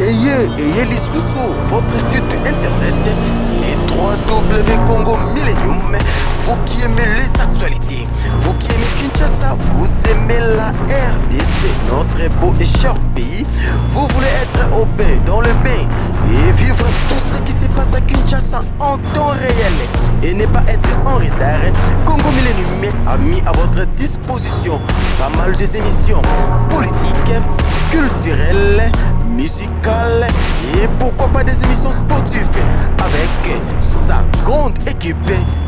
Ayez les sous votre site internet, les www.Congo Millennium. Vous qui aimez les actualités, vous qui aimez Kinshasa, vous aimez la RDC, notre beau et cher pays. Vous voulez être au bain, dans le bain, et vivre tout ce qui se passe à Kinshasa en temps réel et ne pas être en retard. Congo Millennium a mis à votre disposition pas mal des émissions politiques, culturelles, musicales et pourquoi pas des émissions sportives avec sa grande équipe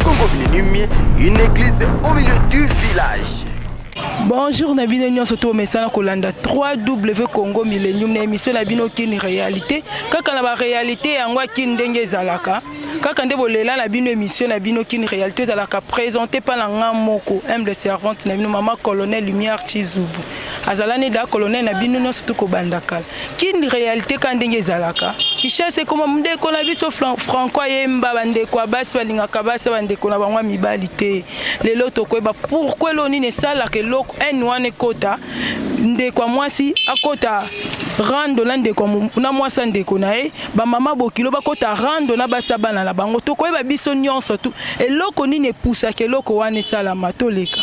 Congo Millennium, une église au milieu du village. Bonjour Nabino Nyon Soto Mesana Kolanda 3W Congo Millennium na émission Nabino Kini réalité kaka na ba réalité yangwa kin ndenge zalaka kaka nde bolela na bino émission Nabino Kini réalité zalaka présenté par la ngamoko humble servante Nabino Mama Colonel Lumière Chizubu azalane da colonel Nabino Nyon Soto ko bandakala kin réalité ka ndenge zalaka kishase koma mndeko na biso Franco yemba bandeko abasi balinga kabasa bandeko na bangwa mibalite lelo tokoyeba pourquoi loni ne sala ke loko enwane kota ndeko mwasi akota rando na ndeko na mwasa ndeko nae ba mama bokilo bakota rando na basabana na bango tokoyeba biso nyonso tu eloko nini epusa ke loko wane sala matoleka.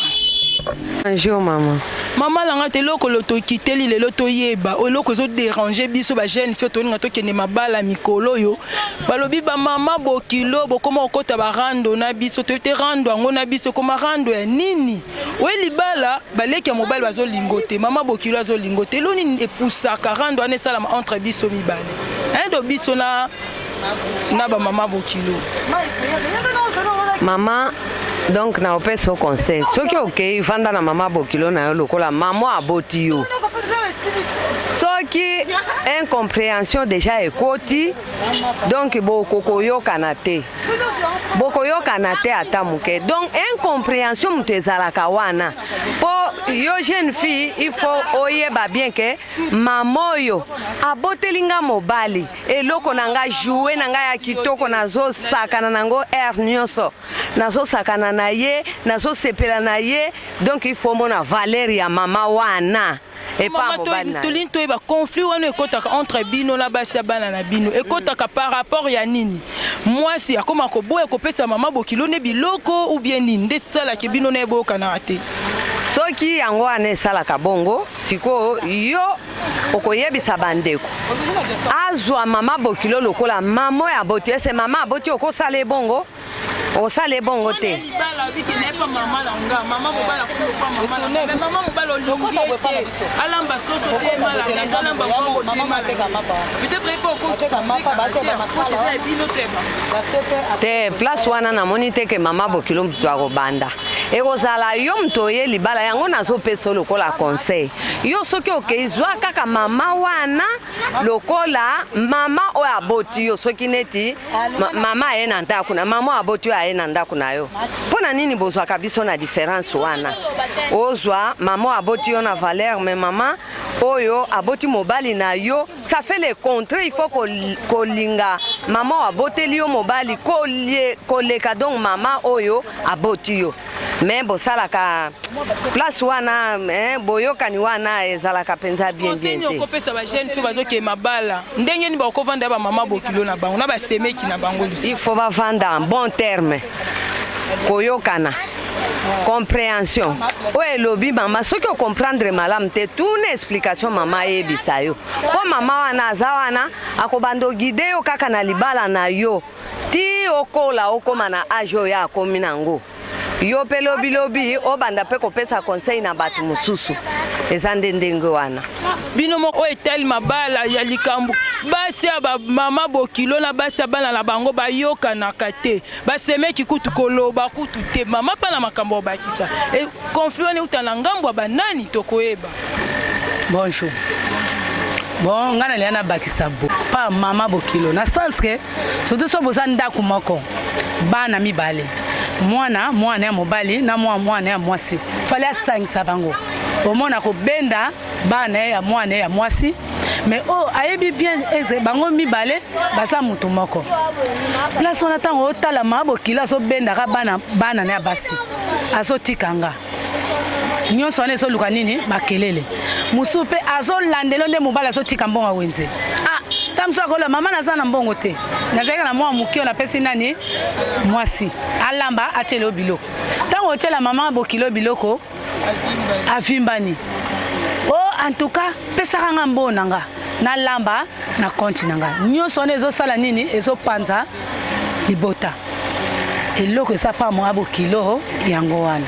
Bonjour maman. Maman langa te loko loto kiteli le loto yeba o loko zo déranger biso ba jeune fio to ngato kene mabala mikolo yo balobi ba mama bokilo bokoma okota ba rando na biso te rando ngo na biso koma rando ya nini we libala baleke mobile bazo lingote mama bokilo azo lingote loni epusaka rando ane sala entre biso mibale do biso na ba mama bokilo maman. Donc na opesa conseil soki okay vanda na mama bokilo na yo lokola maman aboti yo soki incompréhension déjà ekoti donc bokoyoka na te ata muke donc incompréhension mutu ezalaka wana po yo jeune fille il faut oyeba bien que maman oyo abotelinga mobali eloko nanga jouer nanga ya kitoko nazo sakana nango air nyonso nazo sakana na ye nazo sepela na ye donc il faut mona valeur ya mama wana et pas mobali na tulinto eba conflit wana ekotaka entre bino na basi ya bana na bino ekotaka par rapport ya nini mwasi akoma ko boya kopesa mama bokilo ne biloko ou bien nini nde sala ke bino na eboka na ate soki yango ane sala kabongo siko yo okoyebisa bandeko azwa mama bokilo lokola mamo ya boti ese mama boti okosala bongo osale bongo te te place wana namoni te ke mama bokilo mtu akobanda ekozala yo mtu oye libala yango nazopesa lokola conseil yo soki okeizwa kaka mama wana lokola mama oyo aboti yo soki neti mama aye na ndako na mama aboti yo aye na ndako na yo mpona nini bozwaka biso na différence wana ozwa mama aboti yo na valeur mais mama oyo aboti mobali na yo ça fait le contraire il faut kolinga mama aboteli yo mobali koleka donc mama oyo aboti yo mais bosalaka place wana boyokani wana ezalaka penza bien bien te kopesa ba jeune fille bazoke mabala ndenge ni bakovanda ba mama bokilo na bango na ba semeki na bango il faut ba vendre en bon terme koyokana compréhension oye lobi mama soki o comprendre malamu te tuna explication mama yebisa yo po mama wana aza wana akobando guide yo kaka na libala na yo ti okola okoma na age oyo akomi nango yo pe lobi obanda pe kopesa conseil na bato mosusu eza ndenge wana bino moko etel mabala ya likambo basi ya mama bokilo na basi ya bana na bango bayokanaka te basemeki kutu koloba kutu te mama pa na makambo bakisa e conflit wana euta na ngambo ya banani tokoyeba. Bonjour. Bon ngana liana bakisa bo pa mama bokilo na sens que surtout so boza ndako moko bana mibale mwana ya mobali na mwana ya mwasi fallait asangisa bango omona ko benda bana ya mwana ya mwasi mais ayebi bien bango mibale baza mutu moko place on attend otala mabo kila so benda ka bana na basi aso tikanga nyonso wana ezoluka nini makelele musu mpe azolandela nde mobali azotika mbongo wenze tamso akola mama naza na mbongo te nazalaka na mwa moki na pesi nani mwasi alamba atelo biloko tango otela mama bokilo biloko avimbani en tout cas pesaka nga mbona nga na lamba na konti na nga nyonso wana ezosala nini ezopanza libota eloko eza pa mwa bokilo yango wana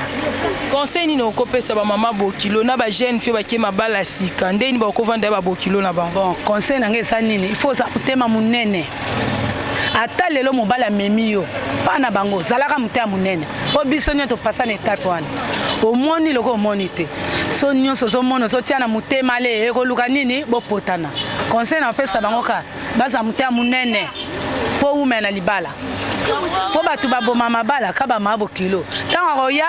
conseil nini okopesa bamama bokilo na bajeune fio bakie mabala sika ndeni bakovanda ya babokilo na bango bon conseil nanga eza nini il faut oza kotema monene ata lelo mobali amemi yo mpa na bango zalaka motema monene po biso nyonso topasa na etape wana omoni loko omoni te so nyonso ozomona ozotia na motema le ekoluka nini bopotana conseil na opesa bango ka baza motema monene mpo umela na libala po bato baboma mabala ka bamama bokilo ntango akoya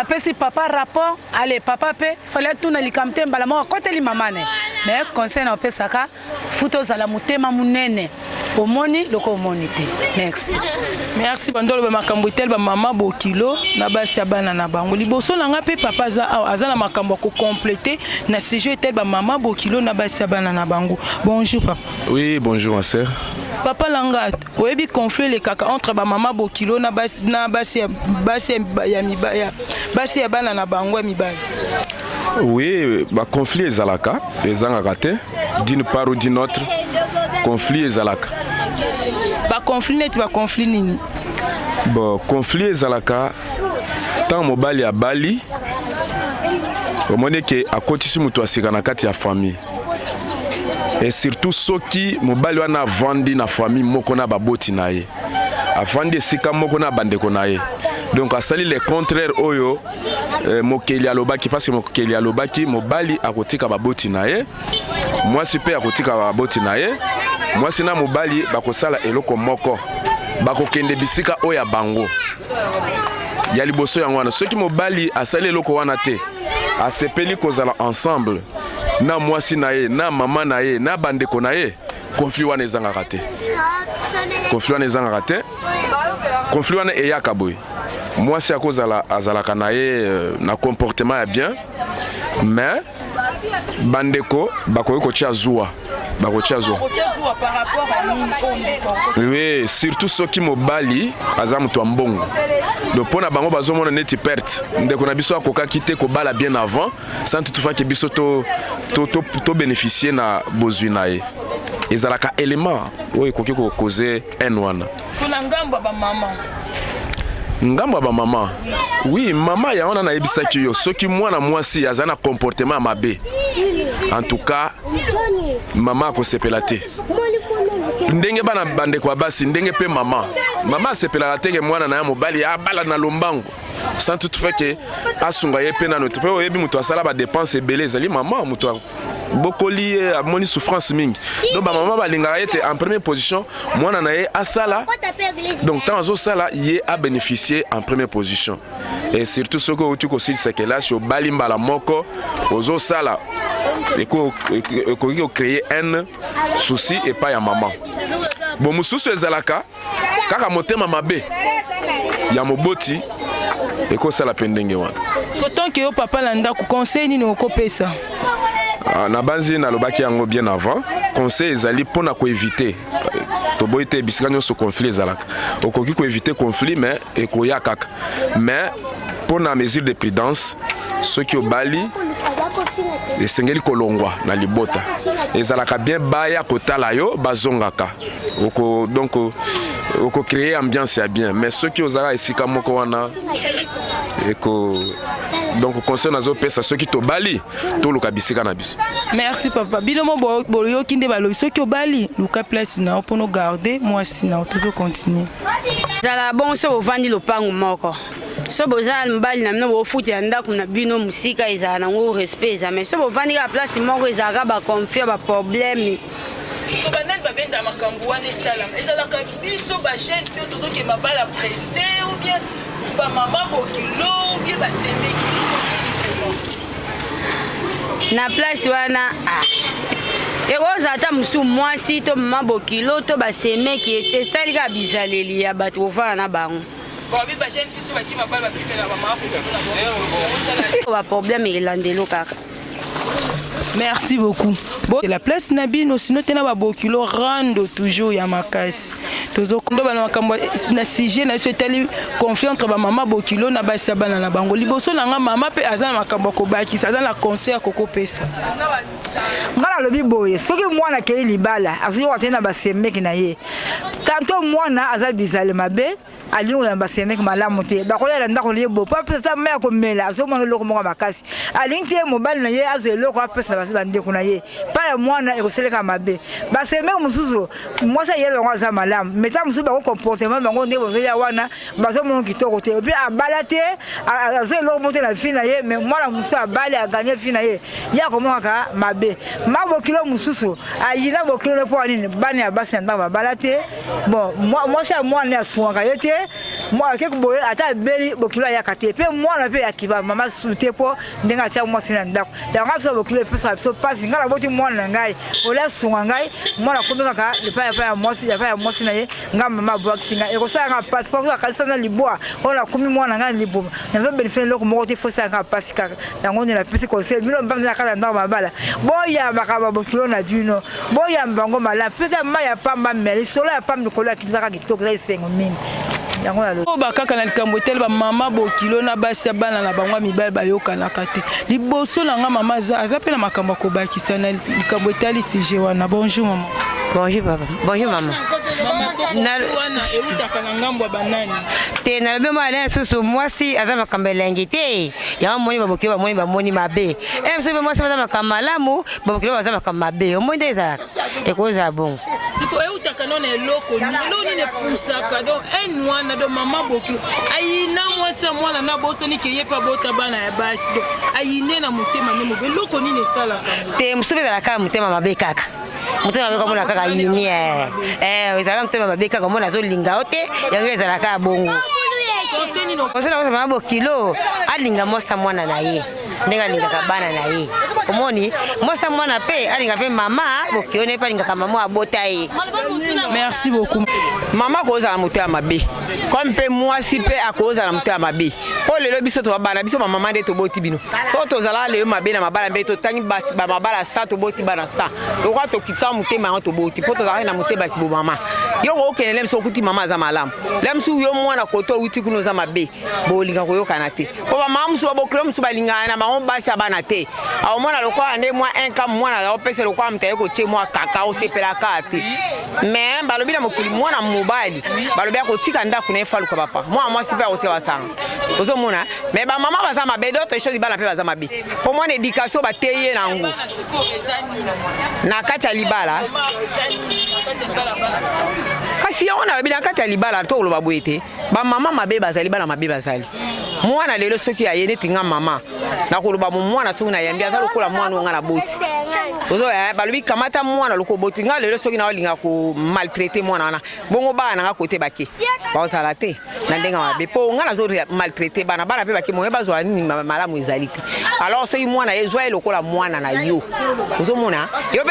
apesi papa rapport ale papa mpe fale atuna likambo te mbala moko akoteli mama ne mais conseil na opesaka futa ozala motema monene omoni loko omoni te merci bandolo bamakambo etel bamama bokilo na basi ya bana na bango liboso na nga mpe papa aza na makambo ya kokomplete na sujet etel bamama bokilo na basi ya bana na bango. Bonjour papa. Oui, bonjour ma sœur. Papa langa oyebi conflit le kaka entre bamama bokilo na basi ya bana na bango ya mibali. Oui, ba conflit ezalaka ezangaka te d'une part ou d'une autre conflit ezalaka. Ba conflit neti ba conflit nini? Bon, conflit ezalaka tant mobali ya bali omoni ke akotisi mutu asika na kati ya famille. Et surtout soki mobali wana avandi na famille moko na baboti na ye. Avandi esika moko na bandeko na ye. Donc asali le contraire oyo mokeli alobaki parce que mokeli alobaki mobali akotika baboti na ye. Mwasi pe akotika baboti na ye. Mwasi na mobali bakosala eloko moko. Bakokende bisika oya bango. Ya liboso yango wana soki mobali asali eloko wana te. Asepeli kozala ensemble. Na mwasi na ye, na mama na ye, na bandeko na ye, conflit wana ezangaka te. Conflit wana ezangaka te. Conflit wana eyaka boy. Mwasi akozala azalaka na ye na comportement ya bien, mais bandeko bakoki kotia zuwa. Bakotia zuwa. Par rapport à nini? Oui, surtout soki mobali aza mutu ya mbongo. Donc pona bango bazomona neti perte. Ndeko na biso akoka kite ko bala bien avant sans toutefois que biso to bénéficier na bozwi na ye. Ezalaka élément oyo ekoki ko causer un wana. Tuna ngambo ba mama. Ngambo ba mama. Oui, mama ya ona na yebisaki yo soki mwana mwasi azana comportement mabe. En tout cas, mama akosepela te. Ndenge bana bandeko ya basi ndenge pe mama asepelaka teke mwana na ya mobali abala na lombango sans toutefois que asunga ye pe nano te pe oyebi mutu asala ba dépense ebele ezali mama mutu bokoli amoni souffrance mingi donc bamama balingaka ye te en première position mwana na ye asala donc tant azosala ye a bénéficier en première position et surtout soki outi kosilisa kelasi obali mbala moko ozosala ekoki kocréer un souci epai ya mama. Bon mosusu ezalaka kaka motema mabe ya moboti ekosala pe ndenge wana. Sotant que yo papa na ndako conseil nini okopesa? Na banzi nalobaki yango bien avant conseil ezali mpona koevite toboyi te bisika nyonso conflit ezalaka okoki koevite conflit mais ekoya kaka mais mpona mesure de prudence soki obali esengeli kolongwa na libota ezalaka bien baya kotala yo bazongaka donc oko créer ambiance ya bien mais soki ozala esika moko wana donc conseil nazo pesa soki tobali toluka bisika na biso. Merci papa. Bilomo boyoki nde balobi soki obali luka place na opono garder mwasi na toujours continuer. Zala bon so ovandi lopango moko. So bozala mbali na mino bofuti ya ndako na bino musika ezala nango respect za mais so bovandi ka place moko ezala ba conflit ba problème. So banani babenda makambo wana esala ezalaka biso ba jeune fille tozoki mabala pressé ou bien ba mama bokilo ou bien ba semeki. Na place wana ekoza ata musu mwasi to mama bokilo to ba semeki esalika bizaleli ya bato ovana na bango. Ba problème elandelo kaka. Merci beaucoup. Bon, la place Nabino, sinon tu n'as pas bokilo rando toujours ya makasi. Tozo kondo bana makambo na sujet na souhaité conflit entre maman bokilo na basa bana na bango. Liboso na nga mama pe azana makambo ko baki, ça dans la conseil koko pesa. Ngala lobi boye, soki mwana ke libala, azi wa tena basemeki na ye. Tanto mwana azabizale mabe. Alingo ya basemeki malamu te bakolela ndako libo pa pesa maya ko mela azomanga loko mo makasi alingte mobile na ye azelo ko pesa basi bande kuna ye pa ya mwana ekoseleka mabe basemeki mususu mwasa yelo ngwa malamu meta mususu ba comportement bango ndebo ya wana bazomo kitoko te bi abalate azelo monte na fina ye mais mwana mususu abale a gagner fina ye ya ko mo ka mabe mabo kilo mususu ayina bo kilo po nini bani abasi ndaba balate bon moi ça mwana ya suanga yete moi quelque boye ata beli bokilo ya kate pe mwana pe akiba mama sute po ndenga tia moi sina ndako ya ngapso bokilo pe so passe ngala boti mwana ngai ola sunga ngai mwana komeka ka le pa ya moi si ya pa ya moi sina ye ngam mama bo singa e ko sa nga passeport ka kalisa na liboa ola komi mwana ngai libo nazo benefit loko mo te fosa nga passe ka yango ne la pesi conseil mino mbanga ka ndako mabala boya bakaba bokilo na bino boya mbango mala pesa maya pamba meli solo ya pamba kola kitaka kitoko za sengo mingi. O bakaka na likambo tel ba mama bokilo na basi bana na bangwa mibali bayoka na kate liboso na nga mama aza pe na makambo ko bakisa na likambo tel sujet wana. Bonjour maman. Bonjour papa. Bonjour maman. Na wana eutaka na ngambo banani te na be mala susu mwasi aza makambo elengite ya moni babokilo bamoni mabe mso be mwasi aza makambo malamu babokilo aza makambo mabe omonde eza ekoza bongo siko eutaka nona eloko ni ne pusaka donc un wana do mama bokilo ayina mwasi mwana na bosani ke yepa bota bana ya basi donc ayine na mutema ne mo eloko ni ne sala te mso be la kaka mutema mabe kaka mutema mabe komona kaka yini ezala mutema mabe kaka komona zo linga ote yango ezala kaka bongo Konseni no mama bokilo alinga mosta mwana na ye ndenga linga kabana na ye omoni mosta mwana pe alinga pe mama bokilo ne pa linga kama mama abota ye. Merci beaucoup. Mama koza na mutu ya mabe comme pe mwasi pe akoza na mutu ya mabe po lelo biso to bana biso mama nde to boti bino so to zala le mabe na mabala mbe to tangi basi ba mabala sa to boti bana sa to kwa to kitsa mutu ma to boti po to zala na mutu ba kibo mama yo ko kenele mso kuti mama za malamu lemsu yo mwana ko to uti kuno za mabe bolinga ko yo kanate po mama mso ba bokro mso balinga na ma basi abana te a mwana lokwa ande mwa enka mwana la opese lokwa mtaye ko che mwa kaka o sepela kate mais balobi na mokili mwana mobali balobi ko tika ndako na efalu ka papa mwa sipa o te wasanga ozo mona mais ba mama baza mabe d'autres choses bana pe baza mabe po mwana éducation ba teye na ngo na kati ya libala kasi ona bina kati ya libala to loba boete ba mama mabe bazali bana mabe bazali mwana lelo soki ayene tinga mama na koloba mwana soki na yambia za lokola mwana ngala boti ozo balobi kamata mwana loko boti nga lelo soki na olinga ko maltraiter mwana wana bongo bana nga kote bake baosala te na ndenga mabe po ngala zo maltraiter bana pe bake mo bazwa nini malamu ezaliki alors soki mwana ye zwa lokola mwana na yo ozo mona yo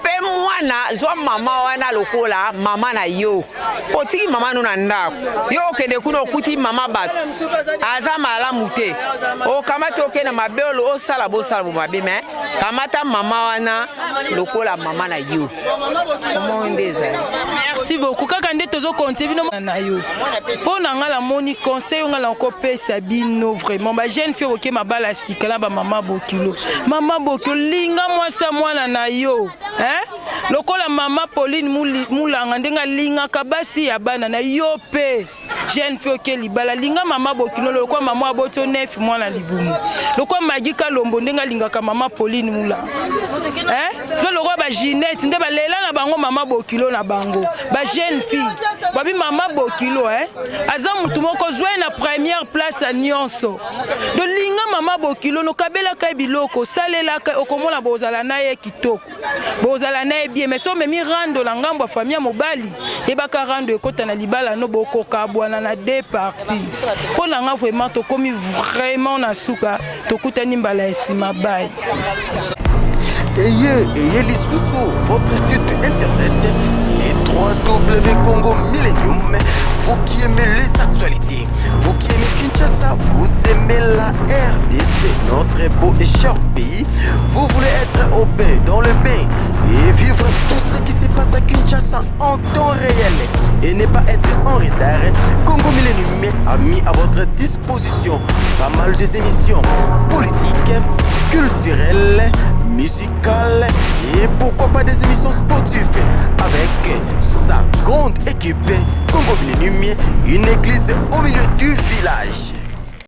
pe mwana zwa mama wana lokola mama na yo potiki mama no na ndako yo kende kuno kuti mama bat aza malamu te o kamata okena mabelo o sala bo sala bo mabe me kamata mama wana lokola mama na yo mondeza. Merci beaucoup kaka nde tozo compter bino na yo po na ngala moni conseil ngala encore pesa bino vraiment ba jeune fille oke mabala sikala ba mama bokilo linga mwasa mwana na yo lokola mama Pauline mulanga ndenga linga kabasi ya bana na yo pe jeune fille oke libala linga mama bokilo lokwa mama aboto 9 mwana libumu lokwa magika lombo ndenga linga ka mama Pauline mulanga zo lokwa ba Ginette nde balela na bango mama bokilo na bango ba jeune fille babi mama bokilo aza mutu moko zwe na première place à nyonso de linga mama bokilo no kabela ka biloko salela ka okomona bozala na ye kitoko bozala na ye bien mais so memi rando la ngambo famille mobali e baka rando ekota na libala no boko kabwana na deux parties pour na nga vraiment to komi vraiment na suka to kutani mbala esima bay. Ayez les sous votre site internet les Congo Millennium. Vous qui aimez les actualités, vous qui aimez Kinshasa, vous aimez la RDC, notre beau et cher pays. Vous voulez être au bain, dans le bain, et vivre tout ce qui se passe à Kinshasa en temps réel et ne pas être en retard. Congo Millennium a mis à votre disposition pas mal des émissions politiques, culturelles, musicales et pourquoi pas des émissions sportives avec sa grande équipe Congo Millennium, une église au milieu du village.